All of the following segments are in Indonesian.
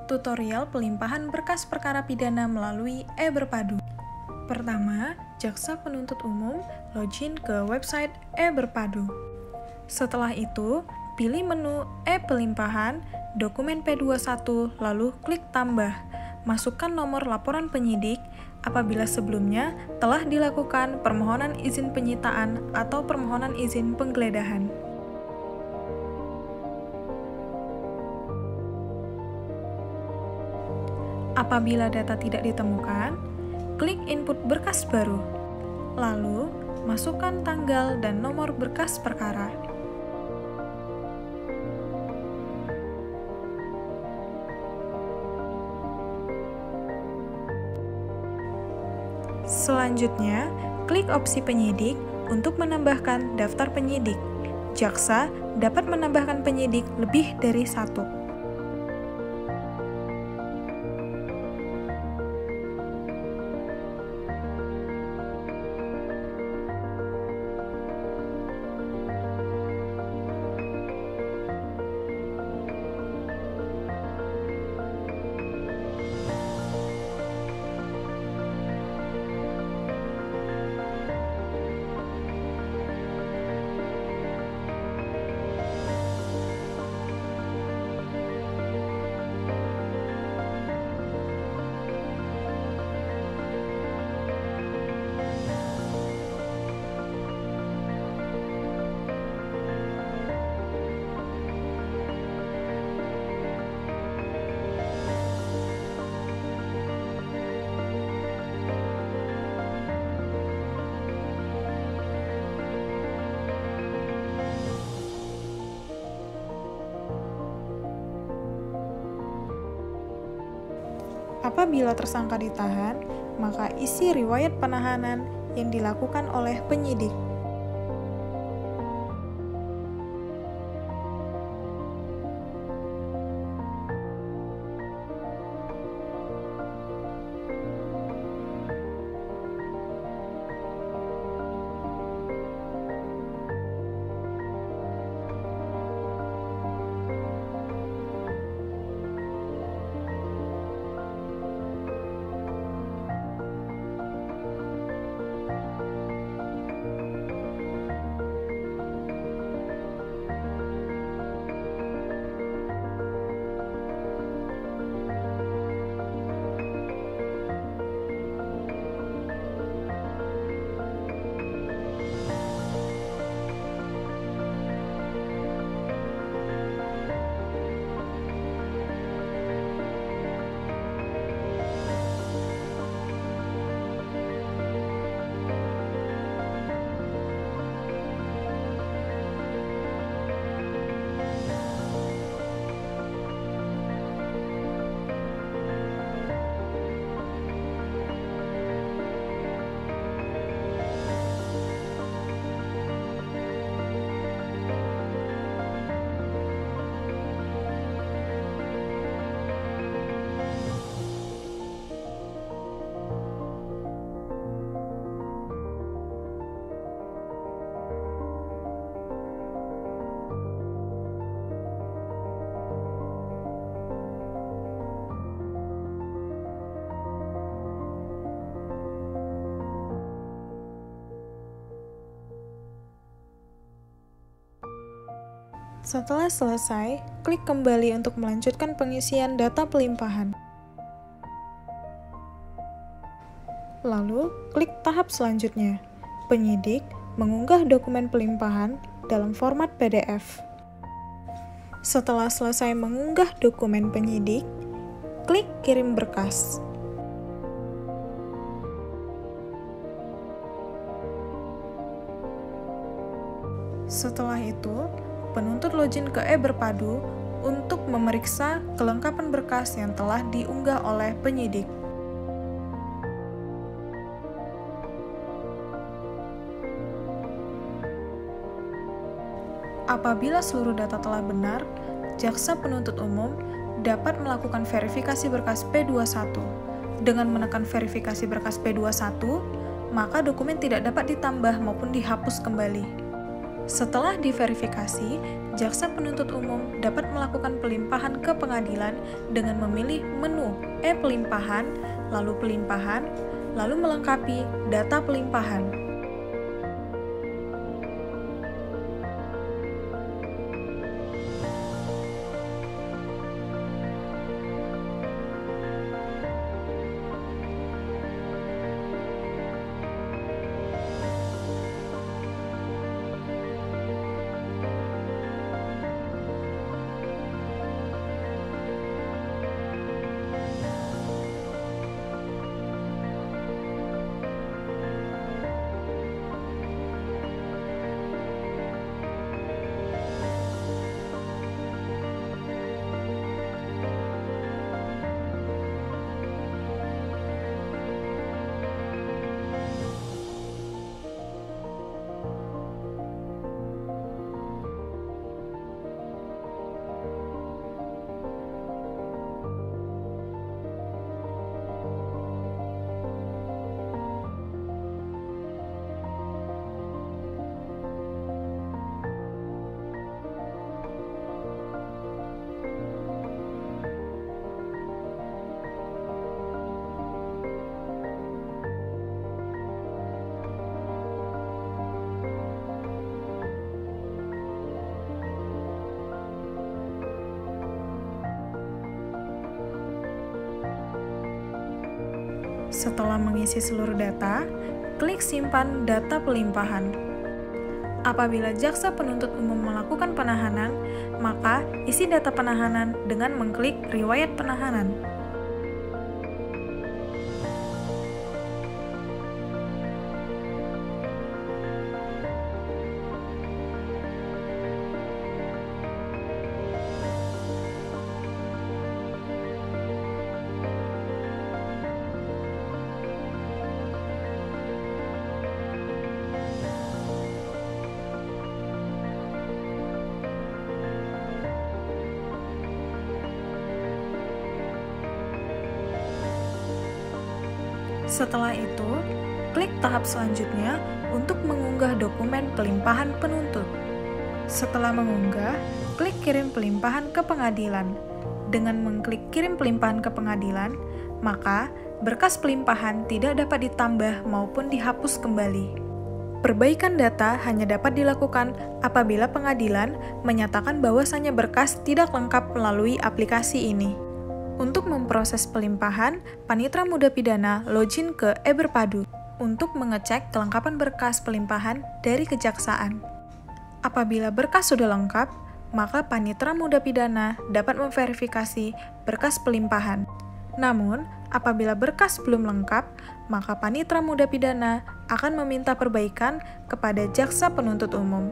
Tutorial pelimpahan berkas perkara pidana melalui e-Berpadu. Pertama, jaksa penuntut umum login ke website e-Berpadu. Setelah itu, pilih menu e-Pelimpahan, dokumen P21, lalu klik tambah. Masukkan nomor laporan penyidik apabila sebelumnya telah dilakukan permohonan izin penyitaan atau permohonan izin penggeledahan. Apabila data tidak ditemukan, klik input berkas baru. Lalu, masukkan tanggal dan nomor berkas perkara. Selanjutnya, klik opsi penyidik untuk menambahkan daftar penyidik. Jaksa dapat menambahkan penyidik lebih dari satu. Apabila tersangka ditahan, maka isi riwayat penahanan yang dilakukan oleh penyidik. Setelah selesai, klik kembali untuk melanjutkan pengisian data pelimpahan. Lalu, klik tahap selanjutnya. Penyidik mengunggah dokumen pelimpahan dalam format PDF. Setelah selesai mengunggah dokumen penyidik, klik kirim berkas. Setelah itu, penuntut login ke e-Berpadu untuk memeriksa kelengkapan berkas yang telah diunggah oleh penyidik. Apabila seluruh data telah benar, jaksa penuntut umum dapat melakukan verifikasi berkas P21. Dengan menekan verifikasi berkas P21, maka dokumen tidak dapat ditambah maupun dihapus kembali. Setelah diverifikasi, jaksa penuntut umum dapat melakukan pelimpahan ke pengadilan dengan memilih menu e-pelimpahan, lalu melengkapi data pelimpahan. Setelah mengisi seluruh data, klik simpan data pelimpahan. Apabila jaksa penuntut umum melakukan penahanan, maka isi data penahanan dengan mengklik riwayat penahanan. Setelah itu, klik tahap selanjutnya untuk mengunggah dokumen pelimpahan penuntut. Setelah mengunggah, klik kirim pelimpahan ke pengadilan. Dengan mengklik kirim pelimpahan ke pengadilan, maka berkas pelimpahan tidak dapat ditambah maupun dihapus kembali. Perbaikan data hanya dapat dilakukan apabila pengadilan menyatakan bahwasannya berkas tidak lengkap melalui aplikasi ini. Untuk memproses pelimpahan, panitera muda pidana login ke e-Berpadu untuk mengecek kelengkapan berkas pelimpahan dari kejaksaan. Apabila berkas sudah lengkap, maka panitera muda pidana dapat memverifikasi berkas pelimpahan. Namun, apabila berkas belum lengkap, maka panitera muda pidana akan meminta perbaikan kepada jaksa penuntut umum.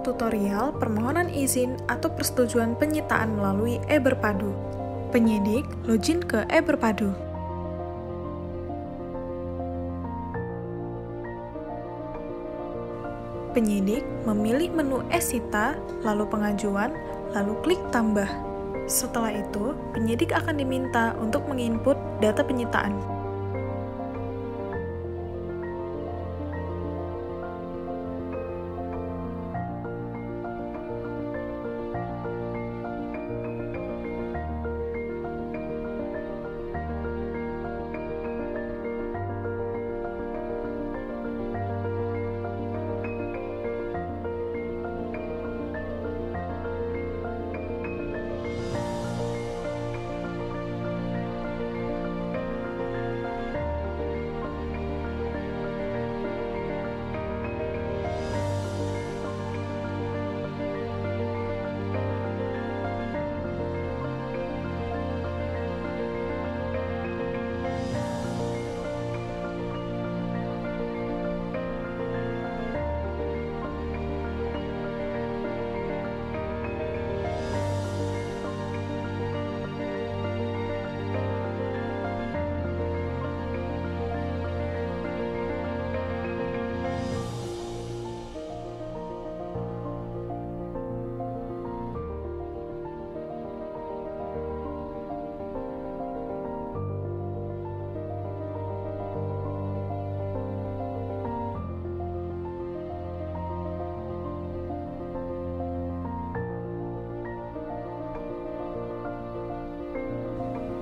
Tutorial permohonan izin atau persetujuan penyitaan melalui e-Berpadu. Penyidik login ke e-Berpadu. Penyidik memilih menu e-Sita, lalu pengajuan, lalu klik tambah. Setelah itu, penyidik akan diminta untuk menginput data penyitaan.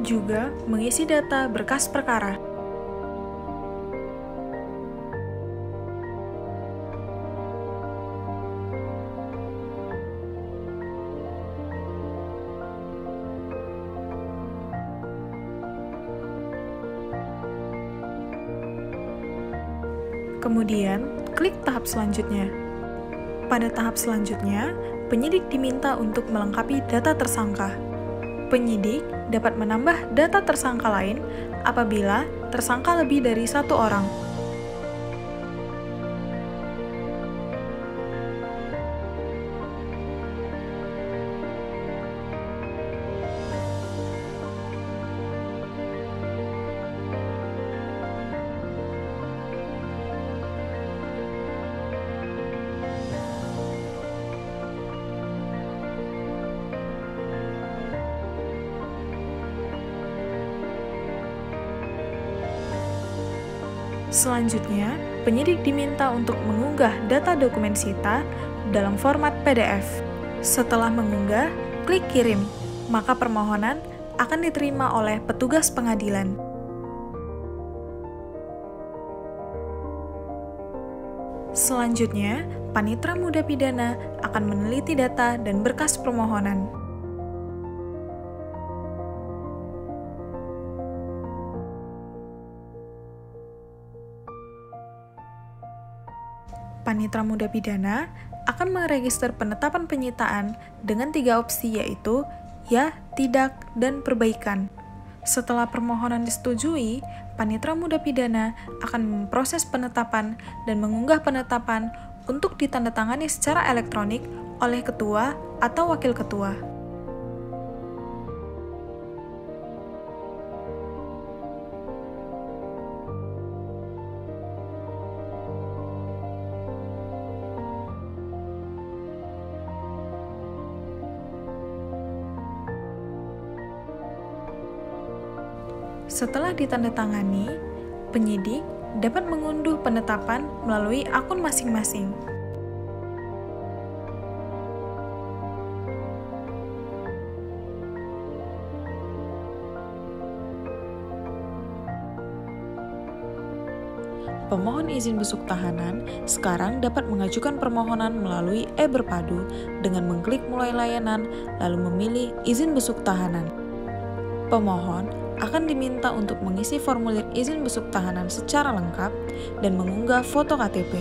juga mengisi data berkas perkara. Kemudian, klik tahap selanjutnya. Pada tahap selanjutnya, penyidik diminta untuk melengkapi data tersangka. Penyidik dapat menambah data tersangka lain apabila tersangka lebih dari satu orang. Selanjutnya, penyidik diminta untuk mengunggah data dokumen sita dalam format PDF. Setelah mengunggah, klik kirim, maka permohonan akan diterima oleh petugas pengadilan. Selanjutnya, Panitra Muda Pidana akan meneliti data dan berkas permohonan. Panitra Muda Pidana akan meregister penetapan penyitaan dengan 3 opsi, yaitu ya, tidak, dan perbaikan. Setelah permohonan disetujui, Panitra Muda Pidana akan memproses penetapan dan mengunggah penetapan untuk ditandatangani secara elektronik oleh ketua atau wakil ketua. Setelah ditandatangani, penyidik dapat mengunduh penetapan melalui akun masing-masing. Pemohon izin besuk tahanan sekarang dapat mengajukan permohonan melalui e-Berpadu dengan mengklik mulai layanan lalu memilih izin besuk tahanan. Pemohon akan diminta untuk mengisi formulir izin besuk tahanan secara lengkap dan mengunggah foto KTP.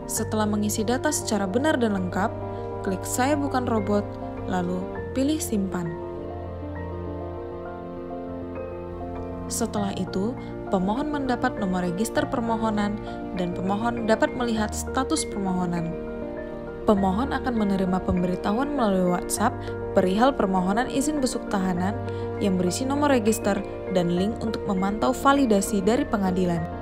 Setelah mengisi data secara benar dan lengkap, klik "Saya bukan robot", lalu pilih "Simpan". Setelah itu, pemohon mendapat nomor register permohonan dan pemohon dapat melihat status permohonan. Pemohon akan menerima pemberitahuan melalui WhatsApp perihal permohonan izin besuk tahanan yang berisi nomor register dan link untuk memantau validasi dari pengadilan.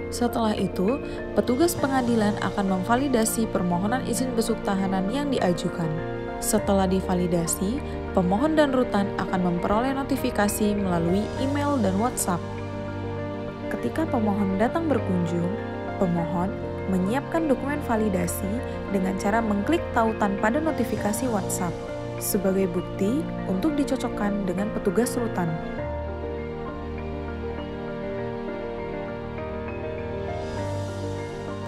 Setelah itu, petugas pengadilan akan memvalidasi permohonan izin besuk tahanan yang diajukan. Setelah divalidasi, pemohon dan rutan akan memperoleh notifikasi melalui email dan WhatsApp. Ketika pemohon datang berkunjung, pemohon menyiapkan dokumen validasi dengan cara mengklik tautan pada notifikasi WhatsApp sebagai bukti untuk dicocokkan dengan petugas rutan.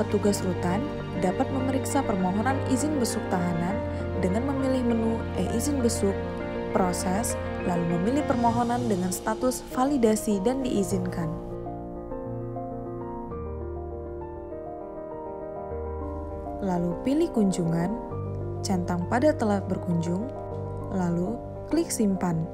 Petugas rutan dapat memeriksa permohonan izin besuk tahanan dengan memilih menu e-izin besuk, proses, lalu memilih permohonan dengan status validasi dan diizinkan. Lalu pilih kunjungan, centang pada telah berkunjung, lalu klik simpan.